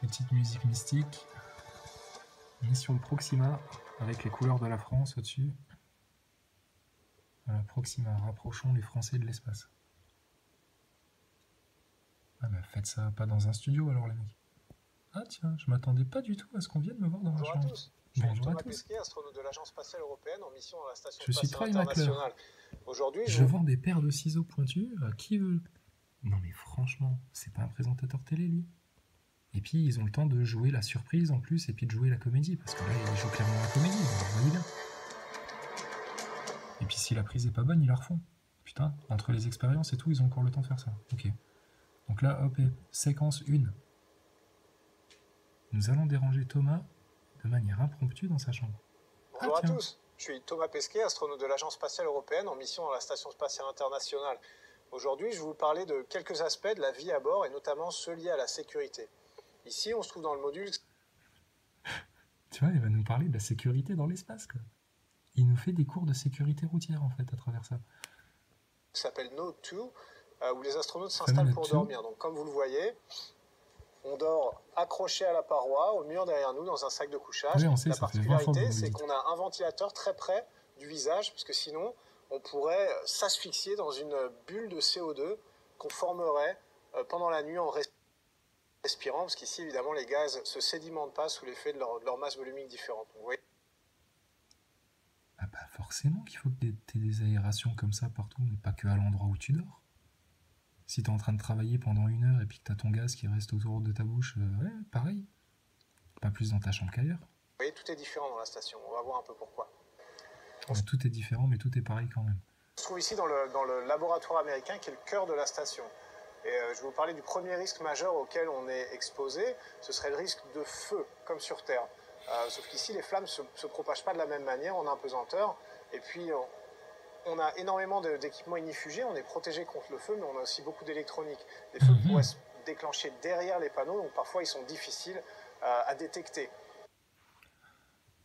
Petite musique mystique. Mission Proxima, avec les couleurs de la France au-dessus. Voilà, Proxima, rapprochons les Français de l'espace. Ah bah faites ça pas dans un studio alors les mecs. Ah tiens, je m'attendais pas du tout à ce qu'on vienne me voir dans ma chambre. Bonjour à tous, je suis Bonjour à Thomas tous. Pesquet, astronaute de l'Agence spatiale européenne en mission à la Station Je suis spatiale Troy McClure. internationale. Aujourd'hui, Je vends des paires de ciseaux pointus à qui veut. Non mais franchement, c'est pas un présentateur télé lui. Et puis ils ont le temps de jouer la surprise en plus et puis de jouer la comédie, parce que là ils jouent clairement la comédie, vous voyez bien. Et puis si la prise est pas bonne, ils la refont. Putain, entre les expériences et tout, ils ont encore le temps de faire ça. Ok. Donc là, hop, séquence 1. Nous allons déranger Thomas de manière impromptue dans sa chambre. Bonjour à tous, je suis Thomas Pesquet, astronaute de l'Agence spatiale européenne en mission à la Station spatiale internationale. Aujourd'hui, je vais vous parler de quelques aspects de la vie à bord et notamment ceux liés à la sécurité. Ici, on se trouve dans le module... Tu vois, il va nous parler de la sécurité dans l'espace, quoi. Il nous fait des cours de sécurité routière, en fait, à travers ça. Qui s'appelle Node 2, où les astronautes s'installent pour dormir. Donc, comme vous le voyez, on dort accroché à la paroi, au mur derrière nous, dans un sac de couchage. Oui, on sait, la ça fait 20 fois que particularité, vous c'est le dites. qu'on a un ventilateur très près du visage, parce que sinon, on pourrait s'asphyxier dans une bulle de CO2 qu'on formerait pendant la nuit en respirant, parce qu'ici, évidemment, les gaz ne se sédimentent pas sous l'effet de leur masse volumique différente. Donc, vous voyez. Ah bah forcément qu'il faut que t'aies des aérations comme ça partout, mais pas que à l'endroit où tu dors. Si t'es en train de travailler pendant 1 heure et puis que t'as ton gaz qui reste autour de ta bouche, ouais, pareil. Pas plus dans ta chambre qu'ailleurs. Vous voyez, tout est différent dans la station. On va voir un peu pourquoi. Ouais, tout est différent, mais tout est pareil quand même. On se trouve ici dans le laboratoire américain qui est le cœur de la station. Et je vais vous parler du premier risque majeur auquel on est exposé. Ce serait le risque de feu, comme sur Terre. Sauf qu'ici, les flammes ne se propagent pas de la même manière en apesanteur. Et puis, on a énormément d'équipements ignifugés. On est protégé contre le feu, mais on a aussi beaucoup d'électronique. Les feux pourraient se déclencher derrière les panneaux, donc parfois ils sont difficiles à détecter.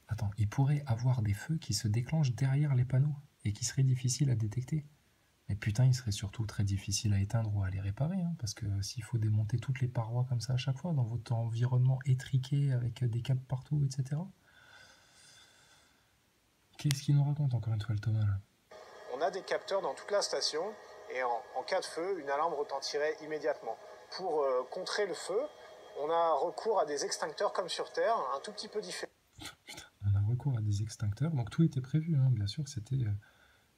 Attends, il pourrait avoir des feux qui se déclenchent derrière les panneaux et qui seraient difficiles à détecter. Mais putain, il serait surtout très difficile à éteindre ou à les réparer, hein, parce que s'il faut démonter toutes les parois comme ça à chaque fois, dans votre environnement étriqué avec des câbles partout, etc. Qu'est-ce qu'il nous raconte encore une fois le Thomas là? On a des capteurs dans toute la station, et en cas de feu, une alarme retentirait immédiatement. Pour contrer le feu, on a recours à des extincteurs comme sur Terre, un tout petit peu différent. Putain, on a recours à des extincteurs, donc tout était prévu, hein, bien sûr, c'était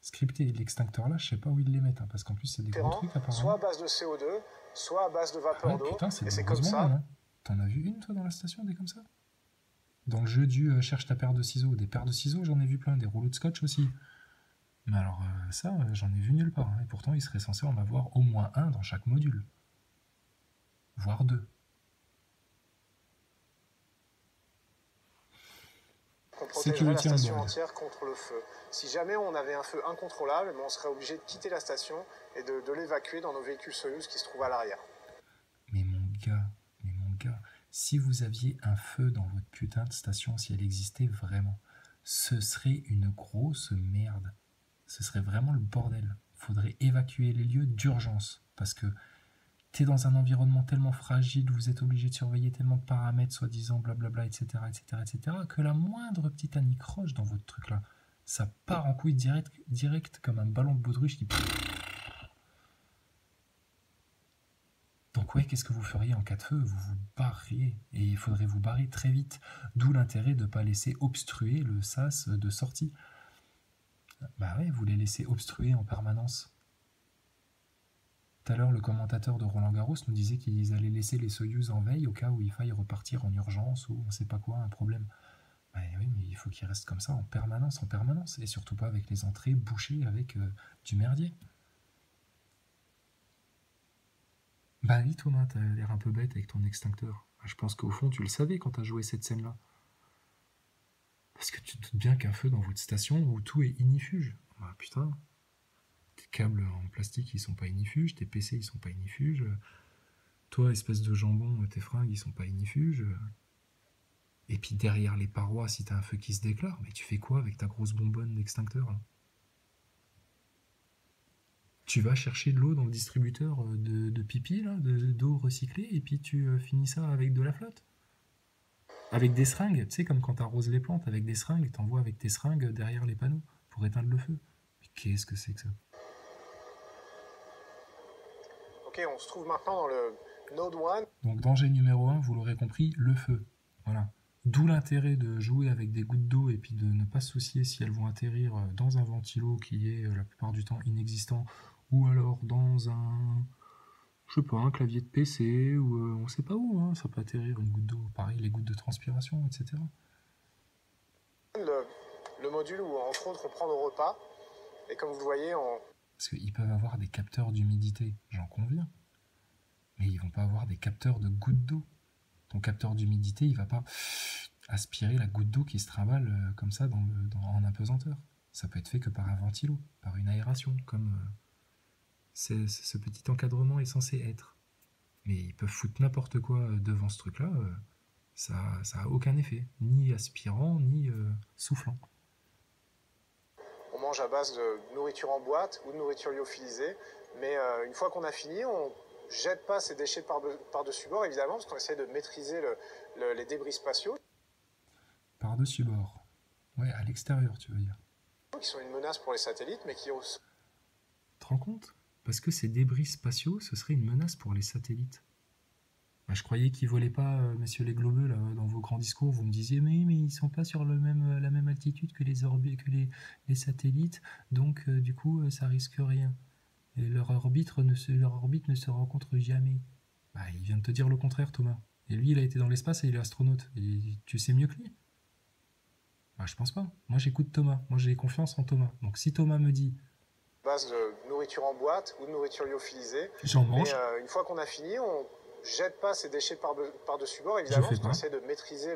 scripté. L'extincteur là, je sais pas où ils les mettent, hein, parce qu'en plus c'est des gros trucs apparemment. Soit à base de CO2, soit à base de vapeur d'eau. Putain, c'est et des c'est grosses comme ça. bonbonnes, hein. T'en as vu une toi dans la station, des comme ça? Dans le jeu du cherche ta paire de ciseaux. Des paires de ciseaux, j'en ai vu plein, des rouleaux de scotch aussi. Mais alors ça, j'en ai vu nulle part, hein. Et pourtant il serait censé en avoir au moins un dans chaque module. Voire 2. On protégerait la station entière contre le feu. Si jamais on avait un feu incontrôlable, on serait obligé de quitter la station et de l'évacuer dans nos véhicules Soyuz qui se trouvent à l'arrière. Mais mon gars, si vous aviez un feu dans votre putain de station, si elle existait vraiment, ce serait une grosse merde. Ce serait vraiment le bordel. Faudrait évacuer les lieux d'urgence, parce que t'es dans un environnement tellement fragile, vous êtes obligé de surveiller tellement de paramètres, soi-disant, blablabla, etc., que la moindre petite anicroche dans votre truc là, ça part en couille direct comme un ballon de baudruche qui... Donc ouais, qu'est-ce que vous feriez en cas de feu? Vous vous barriez, et il faudrait vous barrer très vite, d'où l'intérêt de ne pas laisser obstruer le sas de sortie. Bah ouais, vous les laissez obstruer en permanence. Tout à l'heure, le commentateur de Roland Garros nous disait qu'ils allaient laisser les Soyuz en veille au cas où il faille repartir en urgence ou on sait pas quoi, un problème. Bah oui, mais il faut qu'ils restent comme ça en permanence, et surtout pas avec les entrées bouchées avec du merdier. Bah oui, Thomas, t'as l'air un peu bête avec ton extincteur. Je pense qu'au fond, tu le savais quand t'as joué cette scène-là. Parce que tu te doutes bien qu'un feu dans votre station où tout est ignifuge. Bah putain. Tes câbles en plastique, ils sont pas ignifuges, tes PC, ils sont pas ignifuges. Toi, espèce de jambon, tes fringues, ils sont pas ignifuges. Et puis derrière les parois, si t'as un feu qui se déclare, mais tu fais quoi avec ta grosse bonbonne d'extincteur là? Tu vas chercher de l'eau dans le distributeur de pipi, là, d'eau recyclée, et puis tu finis ça avec de la flotte? Avec des seringues, tu sais, comme quand tu arroses les plantes, avec des seringues, et t'envoies avec tes seringues derrière les panneaux pour éteindre le feu. Mais qu'est-ce que c'est que ça? Ok, on se trouve maintenant dans le Node 1. Donc danger numéro 1, vous l'aurez compris, le feu. Voilà. D'où l'intérêt de jouer avec des gouttes d'eau et puis de ne pas se soucier si elles vont atterrir dans un ventilo qui est la plupart du temps inexistant, ou alors dans un, je sais pas, un clavier de PC, ou on sait pas où, hein, ça peut atterrir une goutte d'eau, pareil les gouttes de transpiration, etc. Le module où, entre autres, on prend nos repas. Et comme vous le voyez, Parce qu'ils peuvent avoir des capteurs d'humidité, j'en conviens. Mais ils vont pas avoir des capteurs de gouttes d'eau. Ton capteur d'humidité, il va pas aspirer la goutte d'eau qui se trimballe comme ça en apesanteur. Ça peut être fait que par un ventilo, par une aération, comme ce petit encadrement est censé être. Mais ils peuvent foutre n'importe quoi devant ce truc-là, ça a aucun effet, ni aspirant, ni soufflant. on mange à base de nourriture en boîte ou de nourriture lyophilisée. Mais une fois qu'on a fini, on jette pas ces déchets par-dessus bord, évidemment, parce qu'on essaie de maîtriser les débris spatiaux. Par-dessus bord. Ouais, à l'extérieur, tu veux dire. Qui sont une menace pour les satellites, mais qui aussi... Tu te rends compte? Parce que ces débris spatiaux, ce serait une menace pour les satellites. Bah, je croyais qu'ils volaient pas, messieurs les globeux, là, dans vos grands discours. Vous me disiez, mais ils sont pas sur la même altitude que les satellites, donc du coup, ça risque rien. Et leur orbite ne se rencontre jamais. Bah, il vient de te dire le contraire, Thomas. Et lui, il a été dans l'espace et il est astronaute. Et tu sais mieux que lui? Bah, je pense pas. Moi, j'écoute Thomas. Moi, j'ai confiance en Thomas. Donc, si Thomas me dit, base de nourriture en boîte ou de nourriture lyophilisée. j'en mange. Mais une fois qu'on a fini, on jette pas ces déchets par-dessus bord, évidemment, parce qu'on essaie de maîtriser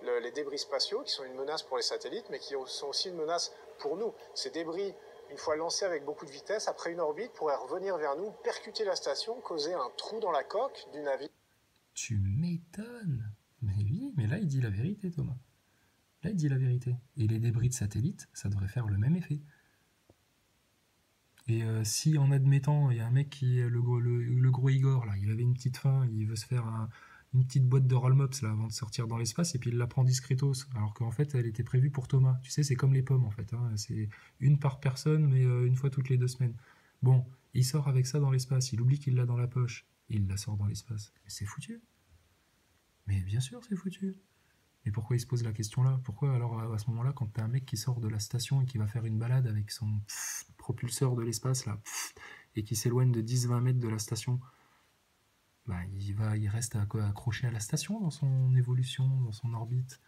les débris spatiaux, qui sont une menace pour les satellites, mais qui sont aussi une menace pour nous. Ces débris, une fois lancés avec beaucoup de vitesse, après une orbite, pourraient revenir vers nous, percuter la station, causer un trou dans la coque du navire. Tu m'étonnes. Mais oui, mais là, il dit la vérité, Thomas. Là, il dit la vérité. Et les débris de satellites, ça devrait faire le même effet. Et si, en admettant, il y a un mec qui est le gros Igor, là, il avait une petite faim, il veut se faire une petite boîte de roll-mops là, avant de sortir dans l'espace, et puis il la prend discretos, alors qu'en fait, elle était prévue pour Thomas. Tu sais, c'est comme les pommes, en fait. Hein. C'est une par personne, mais une fois toutes les 2 semaines. Bon, il sort avec ça dans l'espace, il oublie qu'il l'a dans la poche, et il la sort dans l'espace. Mais c'est foutu. Mais bien sûr, c'est foutu. Mais pourquoi il se pose la question là? Pourquoi alors à ce moment-là, quand t'as un mec qui sort de la station et qui va faire une balade avec son propulseur de l'espace là, et qui s'éloigne de 10-20 mètres de la station, bah il reste accroché à la station dans son évolution, dans son orbite.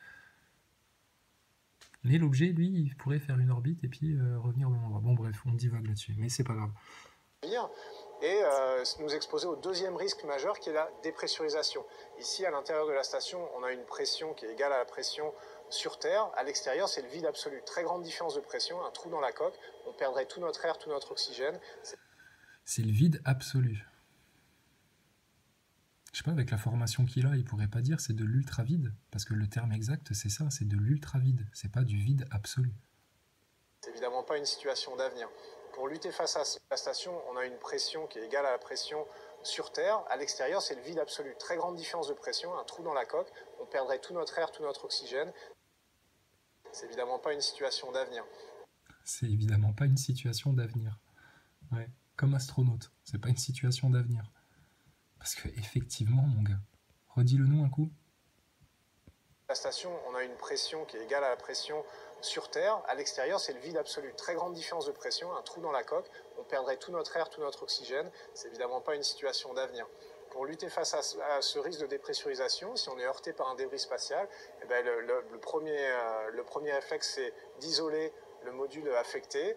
Mais l'objet, lui, il pourrait faire une orbite et puis revenir dans l'endroit. Bon bref, on divague là-dessus, mais c'est pas grave. Et nous exposer au deuxième risque majeur qui est la dépressurisation. Ici, à l'intérieur de la station, on a une pression qui est égale à la pression sur Terre. À l'extérieur, c'est le vide absolu. Très grande différence de pression, un trou dans la coque. On perdrait tout notre air, tout notre oxygène. C'est le vide absolu. Je sais pas, avec la formation qu'il a, il pourrait pas dire c'est de l'ultra-vide, parce que le terme exact, c'est ça, c'est de l'ultra-vide, c'est pas du vide absolu. C'est évidemment pas une situation d'avenir. Pour lutter face à la station, on a une pression qui est égale à la pression sur Terre. À l'extérieur, c'est le vide absolu. Très grande différence de pression, un trou dans la coque. On perdrait tout notre air, tout notre oxygène. C'est évidemment pas une situation d'avenir. C'est évidemment pas une situation d'avenir. Ouais, comme astronaute, c'est pas une situation d'avenir. Parce que effectivement, mon gars, redis-le nous un coup. La station, on a une pression qui est égale à la pression sur Terre. À l'extérieur, c'est le vide absolu. Très grande différence de pression, un trou dans la coque. On perdrait tout notre air, tout notre oxygène. C'est évidemment pas une situation d'avenir. Pour lutter face à ce risque de dépressurisation, si on est heurté par un débris spatial, eh ben le premier réflexe, c'est d'isoler le module affecté,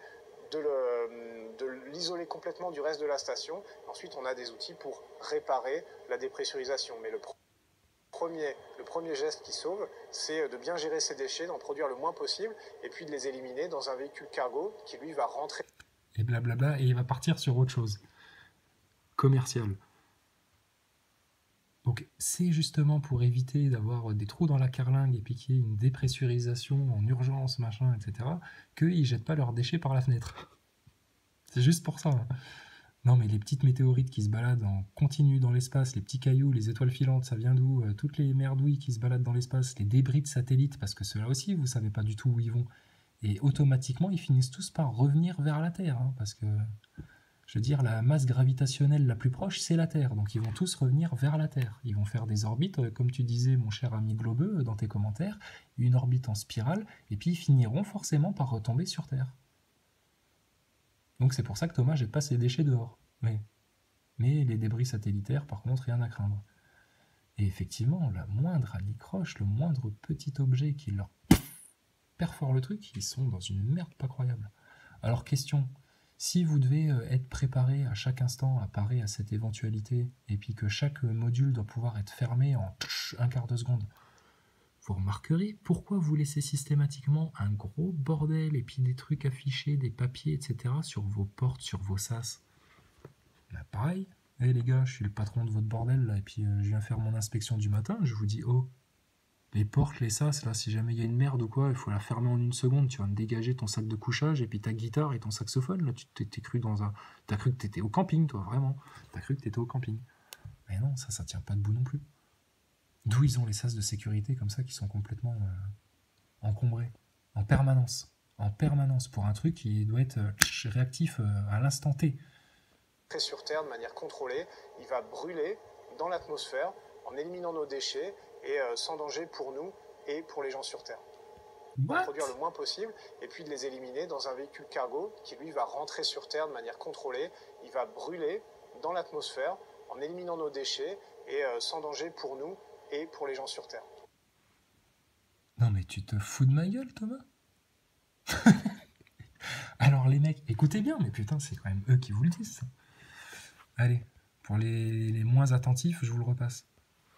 de l'isoler complètement du reste de la station. Ensuite, on a des outils pour réparer la dépressurisation. Mais le premier geste qui sauve, c'est de bien gérer ces déchets, d'en produire le moins possible, et puis de les éliminer dans un véhicule cargo qui, lui, va rentrer. Et blablabla, et il va partir sur autre chose. Commercial. Donc c'est justement pour éviter d'avoir des trous dans la carlingue et puis qu'il y ait une dépressurisation en urgence, machin, etc., qu'ils ne jettent pas leurs déchets par la fenêtre. C'est juste pour ça. Hein. Non, mais les petites météorites qui se baladent en continu dans l'espace, les petits cailloux, les étoiles filantes, ça vient d'où? Toutes les merdouilles qui se baladent dans l'espace, les débris de satellites, parce que ceux-là aussi, vous savez pas du tout où ils vont. Et automatiquement, ils finissent tous par revenir vers la Terre, hein, parce que, je veux dire, la masse gravitationnelle la plus proche, c'est la Terre. Donc ils vont tous revenir vers la Terre. Ils vont faire des orbites, comme tu disais, mon cher ami Globeux, dans tes commentaires, une orbite en spirale, et puis ils finiront forcément par retomber sur Terre. Donc c'est pour ça que Thomas jette pas ses déchets dehors. Mais les débris satellitaires, par contre, rien à craindre. Et effectivement, la moindre anicroche, le moindre petit objet qui leur perfore le truc, ils sont dans une merde pas croyable. Alors question, si vous devez être préparé à chaque instant à parer à cette éventualité, et puis que chaque module doit pouvoir être fermé en un quart de seconde, vous remarquerez pourquoi vous laissez systématiquement un gros bordel et puis des trucs affichés, des papiers, etc. sur vos portes, sur vos sas. Bah pareil, les gars, je suis le patron de votre bordel là, et puis je viens faire mon inspection du matin, je vous dis, oh, les portes, les sas, là, si jamais il y a une merde ou quoi, il faut la fermer en une seconde, tu vas me dégager ton sac de couchage et puis ta guitare et ton saxophone, là, tu t'es cru dans un... T'as cru que t'étais au camping, toi, vraiment. T'as cru que t'étais au camping. Mais non, ça tient pas debout non plus. D'où ils ont les sas de sécurité comme ça qui sont complètement encombrés, en permanence, pour un truc qui doit être réactif à l'instant T. Sur Terre de manière contrôlée, il va brûler dans l'atmosphère en éliminant nos déchets et sans danger pour nous et pour les gens sur Terre. On va produire le moins possible et puis de les éliminer dans un véhicule cargo qui lui va rentrer sur Terre de manière contrôlée. Il va brûler dans l'atmosphère en éliminant nos déchets et sans danger pour nous et pour les gens sur Terre. Non mais tu te fous de ma gueule, Thomas? Alors les mecs, écoutez bien, mais putain, c'est quand même eux qui vous le disent, ça. Allez, pour les moins attentifs, je vous le repasse.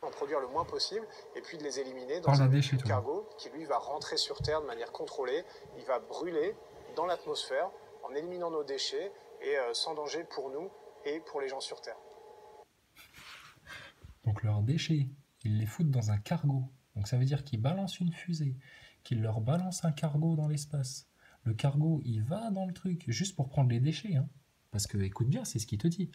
En produire le moins possible et puis de les éliminer dans un véhicule cargo qui lui va rentrer sur Terre de manière contrôlée. Il va brûler dans l'atmosphère en éliminant nos déchets et sans danger pour nous et pour les gens sur Terre. Donc leurs déchets, ils les foutent dans un cargo. Donc ça veut dire qu'ils balancent une fusée, qu'ils leur balancent un cargo dans l'espace. Le cargo, il va dans le truc, juste pour prendre les déchets. Hein. Parce que, écoute bien, c'est ce qu'il te dit.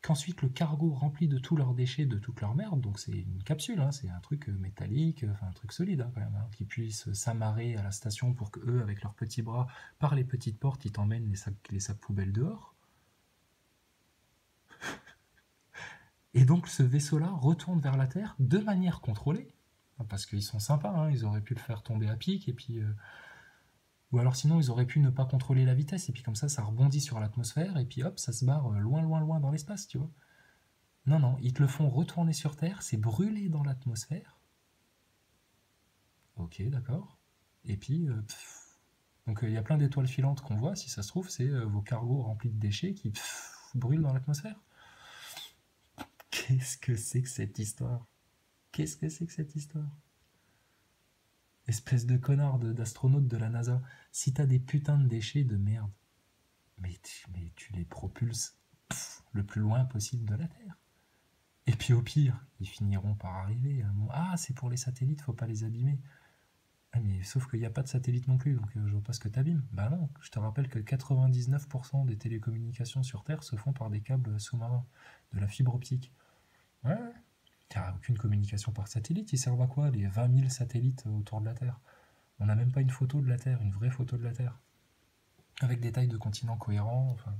Qu'ensuite le cargo rempli de tous leurs déchets, de toute leur merde, donc c'est une capsule, hein, c'est un truc métallique, enfin un truc solide hein, quand même, hein, qui puisse s'amarrer à la station pour que eux, avec leurs petits bras, par les petites portes, ils t'emmènent les sacs poubelles dehors. Et donc ce vaisseau-là retourne vers la Terre de manière contrôlée, parce qu'ils sont sympas, hein, ils auraient pu le faire tomber à pic, et puis... Ou alors sinon ils auraient pu ne pas contrôler la vitesse, et puis comme ça rebondit sur l'atmosphère, et puis hop, ça se barre loin, loin, loin dans l'espace, tu vois. Non, ils te le font retourner sur Terre, c'est brûlé dans l'atmosphère. Ok, d'accord. Et puis, donc il y a plein d'étoiles filantes qu'on voit, si ça se trouve, c'est vos cargos remplis de déchets qui brûlent dans l'atmosphère. Qu'est-ce que c'est que cette histoire? Qu'est-ce que c'est que cette histoire? Espèce de connard d'astronaute de la NASA, si t'as des putains de déchets de merde, mais tu les propulses le plus loin possible de la Terre. Et puis au pire, ils finiront par arriver. Ah, c'est pour les satellites, faut pas les abîmer. Ah, mais sauf qu'il n'y a pas de satellite non plus, donc je vois pas ce que t'abîmes. Bah non, je te rappelle que 99% des télécommunications sur Terre se font par des câbles sous-marins, de la fibre optique. Ouais. Il n'y a aucune communication par satellite, ils servent à quoi les 20 000 satellites autour de la Terre? On n'a même pas une photo de la Terre, une vraie photo de la Terre. Avec des tailles de continents cohérents, enfin...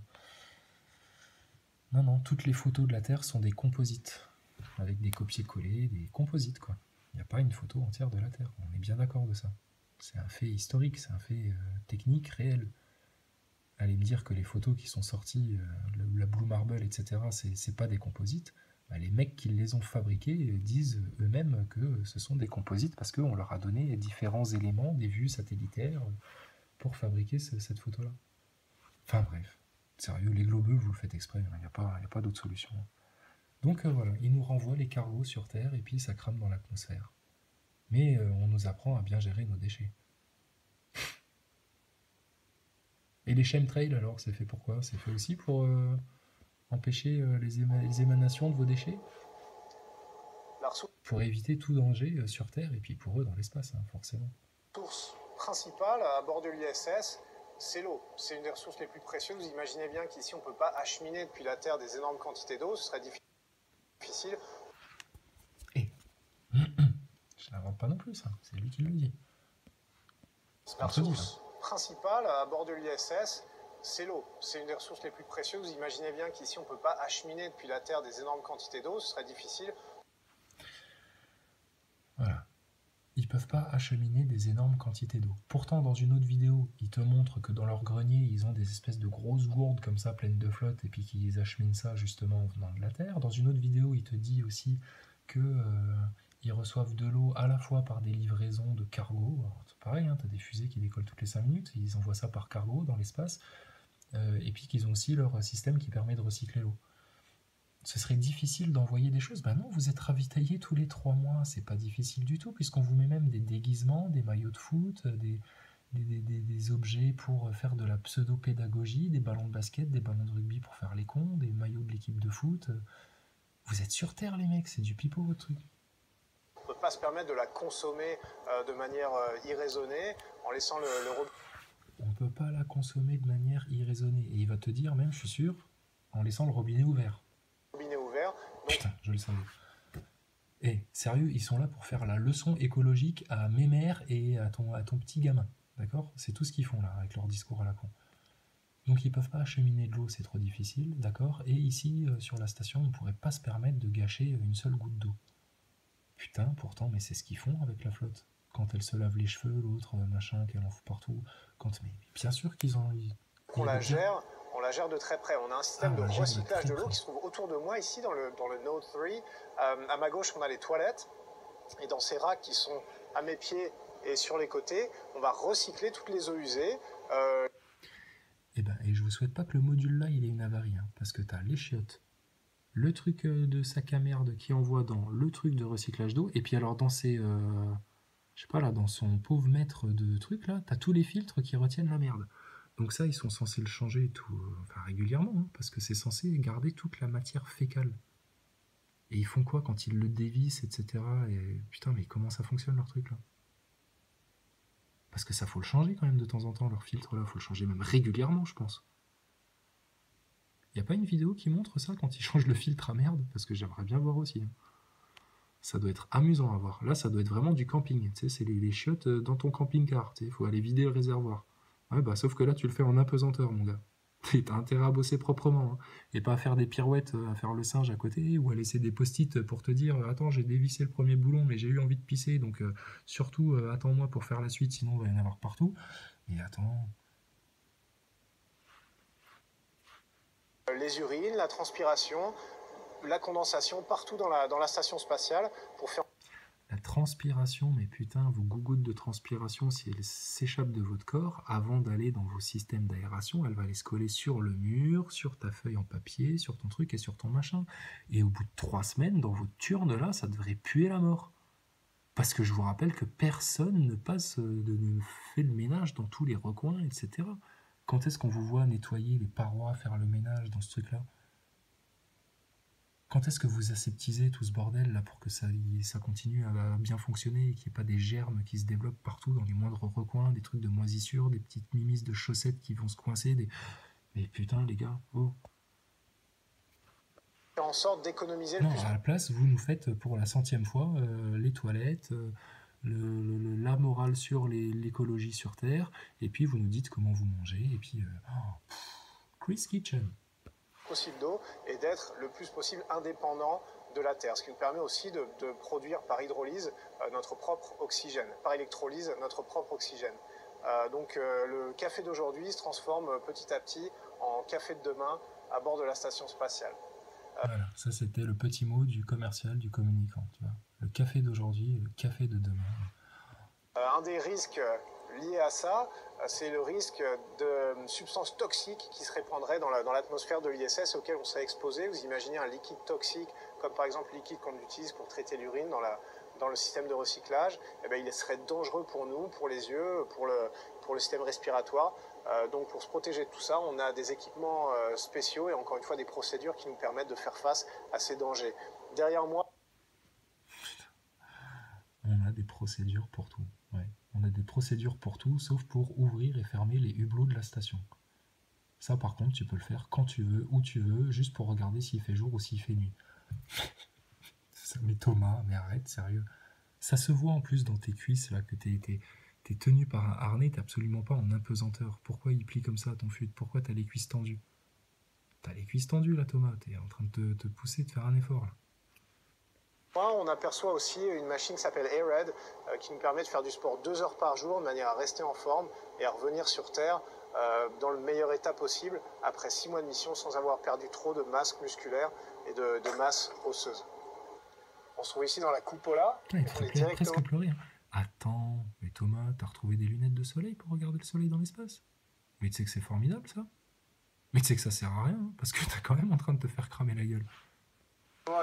Non, toutes les photos de la Terre sont des composites. Avec des copier-coller, des composites, quoi. Il n'y a pas une photo entière de la Terre, on est bien d'accord de ça. C'est un fait historique, c'est un fait technique, réel. Allez me dire que les photos qui sont sorties, la Blue Marble, etc., c'est pas des composites. Bah, les mecs qui les ont fabriqués disent eux-mêmes que ce sont des composites parce qu'on leur a donné différents éléments, des vues satellitaires, pour fabriquer cette photo-là. Enfin bref, sérieux, les globeux, vous le faites exprès, il n'y a pas d'autre solution. Donc voilà, ils nous renvoient les cargos sur Terre et puis ça crame dans l'atmosphère. Mais on nous apprend à bien gérer nos déchets. Et les chemtrails alors, c'est fait pour quoi? C'est fait aussi pour... empêcher les émanations de vos déchets pour éviter tout danger sur Terre et puis pour eux dans l'espace, hein, forcément. La source principale à bord de l'ISS, c'est l'eau. C'est une des ressources les plus précieuses. Vous imaginez bien qu'ici, on ne peut pas acheminer depuis la Terre des énormes quantités d'eau. Ce serait difficile. Et je n'invente pas non plus, ça. C'est lui qui le dit. La ressource principale à bord de l'ISS, c'est l'eau. C'est une des ressources les plus précieuses. Vous imaginez bien qu'ici, on ne peut pas acheminer depuis la Terre des énormes quantités d'eau. Ce serait difficile. Voilà. Ils ne peuvent pas acheminer des énormes quantités d'eau. Pourtant, dans une autre vidéo, ils te montrent que dans leur grenier, ils ont des espèces de grosses gourdes comme ça, pleines de flotte, et puis qu'ils acheminent ça justement en venant de la Terre. Dans une autre vidéo, il te dit aussi que ils reçoivent de l'eau à la fois par des livraisons de cargo. C'est pareil, hein, tu as des fusées qui décollent toutes les 5 minutes, ils envoient ça par cargo dans l'espace, et puis qu'ils ont aussi leur système qui permet de recycler l'eau. Ce serait difficile d'envoyer des choses. Ben non, vous êtes ravitaillés tous les 3 mois, c'est pas difficile du tout, puisqu'on vous met même des déguisements, des maillots de foot, des objets pour faire de la pseudo-pédagogie, des ballons de basket, des ballons de rugby pour faire les cons, des maillots de l'équipe de foot. Vous êtes sur Terre, les mecs, c'est du pipeau votre truc. On ne peut pas se permettre de la consommer de manière irraisonnée en laissant le robinet. On ne peut pas la consommer de manière irraisonnée. Et il va te dire, même, je suis sûr, en laissant le robinet ouvert. Ouvert. Donc... Putain, je le savais. Et sérieux, ils sont là pour faire la leçon écologique à mémère et à ton petit gamin. D'accord? C'est tout ce qu'ils font là, avec leur discours à la con. Donc ils peuvent pas acheminer de l'eau, c'est trop difficile, d'accord? Et ici, sur la station, on ne pourrait pas se permettre de gâcher une seule goutte d'eau. Putain, pourtant, mais c'est ce qu'ils font avec la flotte. Quand elle se lave les cheveux, l'autre, machin, qu'elle en fout partout. Mais bien sûr qu'ils ont... On la gère de très près. On a un système de recyclage de l'eau qui se trouve autour de moi, ici, dans le Node 3. À ma gauche, on a les toilettes. Et dans ces racks qui sont à mes pieds et sur les côtés, on va recycler toutes les eaux usées. Et je vous souhaite pas que le module là, il ait une avarie. Hein, parce que tu as les chiottes, le truc de sac à merde qui envoie dans le truc de recyclage d'eau. Et puis alors, dans ces... je sais pas, là, dans son pauvre mètre de truc, là, tu as tous les filtres qui retiennent la merde. Donc ça, ils sont censés le changer régulièrement, hein, parce que c'est censé garder toute la matière fécale. Et ils font quoi quand ils le dévissent, etc. Et putain, mais comment ça fonctionne leur truc là? Parce que ça faut le changer quand même de temps en temps, leur filtre là, faut le changer même régulièrement, je pense. Y a pas une vidéo qui montre ça quand ils changent le filtre à merde? Parce que j'aimerais bien voir aussi. Hein. Ça doit être amusant à voir. Là, ça doit être vraiment du camping. Tu sais, c'est les chiottes dans ton camping-car. Tu sais, faut aller vider le réservoir. Ouais, bah, sauf que là, tu le fais en apesanteur, mon gars. T'as intérêt à bosser proprement, hein. Et pas à faire des pirouettes, à faire le singe à côté, ou à laisser des post-it pour te dire attends, j'ai dévissé le premier boulon, mais j'ai eu envie de pisser, donc surtout attends-moi pour faire la suite, sinon il va y en avoir partout. Mais attends. Les urines, la transpiration, la condensation, partout dans la station spatiale pour faire... La transpiration, mais putain, vos gougouttes de transpiration, si elles s'échappent de votre corps, avant d'aller dans vos systèmes d'aération, elle va aller se coller sur le mur, sur ta feuille en papier, sur ton truc et sur ton machin. Et au bout de 3 semaines, dans votre turne, là, ça devrait puer la mort. Parce que je vous rappelle que personne ne fait le ménage dans tous les recoins, etc. Quand est-ce qu'on vous voit nettoyer les parois, faire le ménage dans ce truc-là? Quand est-ce que vous aseptisez tout ce bordel là pour que ça continue à bien fonctionner et qu'il n'y ait pas des germes qui se développent partout dans les moindres recoins, des trucs de moisissure, des petites mimisses de chaussettes qui vont se coincer, Mais putain les gars, oh. Faire en sorte d'économiser Non, à la place, vous nous faites pour la 100e fois les toilettes, la morale sur l'écologie sur Terre, et puis vous nous dites comment vous mangez, et puis... Chris Kitchen. Possible d'eau et d'être le plus possible indépendant de la Terre, ce qui nous permet aussi de produire par hydrolyse notre propre oxygène, par électrolyse notre propre oxygène. Donc le café d'aujourd'hui se transforme petit à petit en café de demain à bord de la station spatiale. Voilà, ça c'était le petit mot du commercial, du communicant, tu vois. Le café d'aujourd'hui et le café de demain. Un des risques liés à ça, c'est le risque de substances toxiques qui se répandraient dans l'atmosphère de l'ISS auquel on serait exposé. Vous imaginez un liquide toxique, comme par exemple le liquide qu'on utilise pour traiter l'urine dans le système de recyclage. Eh bien, il serait dangereux pour nous, pour les yeux, pour le système respiratoire. Donc pour se protéger de tout ça, on a des équipements spéciaux et encore une fois des procédures qui nous permettent de faire face à ces dangers. Derrière moi... On a des procédures pour tout. Ouais. On a des procédures pour tout, sauf pour ouvrir et fermer les hublots de la station. Ça, par contre, tu peux le faire quand tu veux, où tu veux, juste pour regarder s'il fait jour ou s'il fait nuit. Mais Thomas, mais arrête, sérieux. Ça se voit en plus dans tes cuisses, là, que t'es tenu par un harnais, t'es absolument pas en apesanteur. Pourquoi il plie comme ça, ton fut? Pourquoi t'as les cuisses tendues? T'as les cuisses tendues, là, Thomas. T'es en train de te pousser, de faire un effort, là. On aperçoit aussi une machine qui s'appelle AirRed, qui nous permet de faire du sport 2 heures par jour de manière à rester en forme et à revenir sur Terre dans le meilleur état possible après 6 mois de mission sans avoir perdu trop de masse musculaire et de masse osseuse. On se trouve ici dans la cupola. Putain, il te fait presque pleurer. Hein. Attends, mais Thomas, t'as retrouvé des lunettes de soleil pour regarder le soleil dans l'espace? Mais tu sais que c'est formidable, ça? Mais tu sais que ça sert à rien, hein, parce que t'es quand même en train de te faire cramer la gueule.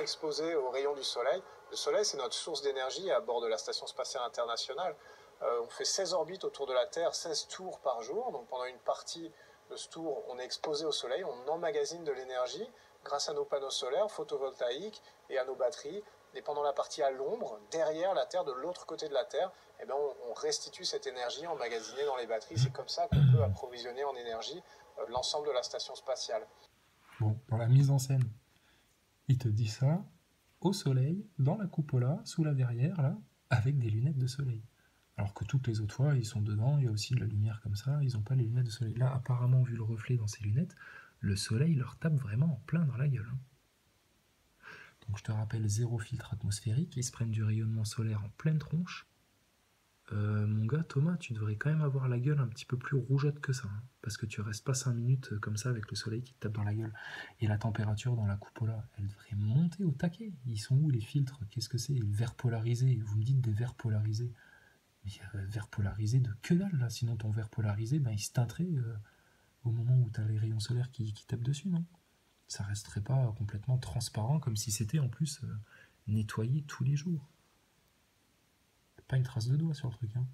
Exposé aux rayons du soleil. Le soleil, c'est notre source d'énergie à bord de la Station spatiale internationale. On fait 16 orbites autour de la Terre, 16 tours par jour. Donc pendant une partie de ce tour, on est exposé au soleil, on emmagasine de l'énergie grâce à nos panneaux solaires photovoltaïques et à nos batteries. Et pendant la partie à l'ombre, derrière la Terre, de l'autre côté de la Terre, eh bien, on restitue cette énergie emmagasinée dans les batteries. C'est comme ça qu'on peut approvisionner en énergie l'ensemble de la station spatiale. Bon, dans la mise en scène, il te dit ça au soleil, dans la cupola, sous la verrière, là, avec des lunettes de soleil. Alors que toutes les autres fois, ils sont dedans, il y a aussi de la lumière comme ça, ils n'ont pas les lunettes de soleil. Là, apparemment, vu le reflet dans ces lunettes, le soleil leur tape vraiment en plein dans la gueule. Hein. Donc je te rappelle, 0 filtre atmosphérique, ils se prennent du rayonnement solaire en pleine tronche. Mon gars, Thomas, tu devrais quand même avoir la gueule un petit peu plus rougeotte que ça, hein, parce que tu restes pas 5 minutes comme ça avec le soleil qui te tape dans la gueule. Et la température dans la cupola, elle devrait monter au taquet. Ils sont où les filtres? Qu'est-ce que c'est? Les verres polarisés. Vous me dites des verres polarisés. Mais verre polarisé de que dalle là, sinon ton verre polarisé, ben, il se teinterait au moment où tu as les rayons solaires qui tapent dessus, non? Ça resterait pas complètement transparent comme si c'était en plus nettoyé tous les jours. Pas une trace de doigt sur le truc. Hein.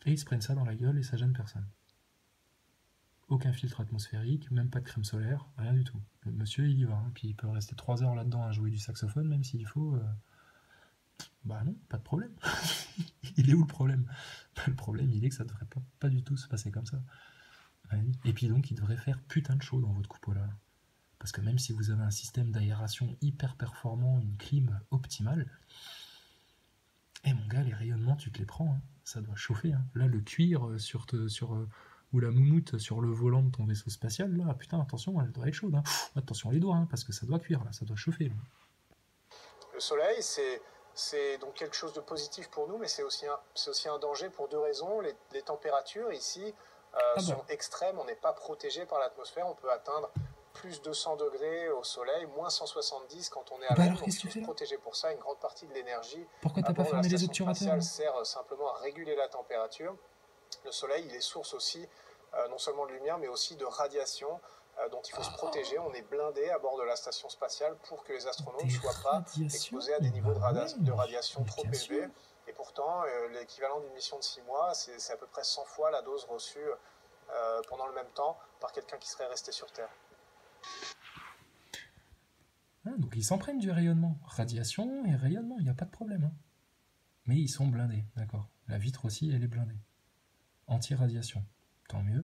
Et ils se prennent ça dans la gueule et ça gêne personne. Aucun filtre atmosphérique, même pas de crème solaire, rien du tout. Le monsieur il y va, hein, puis il peut rester 3 heures là-dedans à jouer du saxophone, même s'il faut. Bah non, pas de problème. Il est où le problème? Bah, le problème, il est que ça devrait pas du tout se passer comme ça. Et puis donc, il devrait faire putain de chaud dans votre cupola. Parce que même si vous avez un système d'aération hyper performant, une clim optimale, mon gars, les rayonnements, tu te les prends. Hein. Ça doit chauffer. Hein. Là, le cuir ou la moumoute sur le volant de ton vaisseau spatial, là, putain, attention, elle doit être chaude. Hein. Attention les doigts, hein, parce que ça doit cuire, là, ça doit chauffer. Là. Le soleil, c'est donc quelque chose de positif pour nous, mais c'est aussi un danger pour 2 raisons. Les températures ici sont extrêmes, on n'est pas protégé par l'atmosphère, on peut atteindre plus 200 degrés au soleil, moins 170 quand on est à l'ombre, donc il faut se protéger pour ça. Une grande partie de l'énergie Pourquoi t'as pas fermé les obturateurs sert simplement à réguler la température. Le soleil, il est source aussi non seulement de lumière, mais aussi de radiation dont il faut se protéger. On est blindé à bord de la station spatiale pour que les astronautes ne soient pas exposés à des niveaux de radiation trop élevés. Et pourtant, l'équivalent d'une mission de 6 mois, c'est à peu près 100 fois la dose reçue pendant le même temps par quelqu'un qui serait resté sur Terre. Ah, donc ils s'en prennent du rayonnement. Radiation et rayonnement, il n'y a pas de problème. Hein. Mais ils sont blindés, d'accord. La vitre aussi, elle est blindée. Anti-radiation, tant mieux.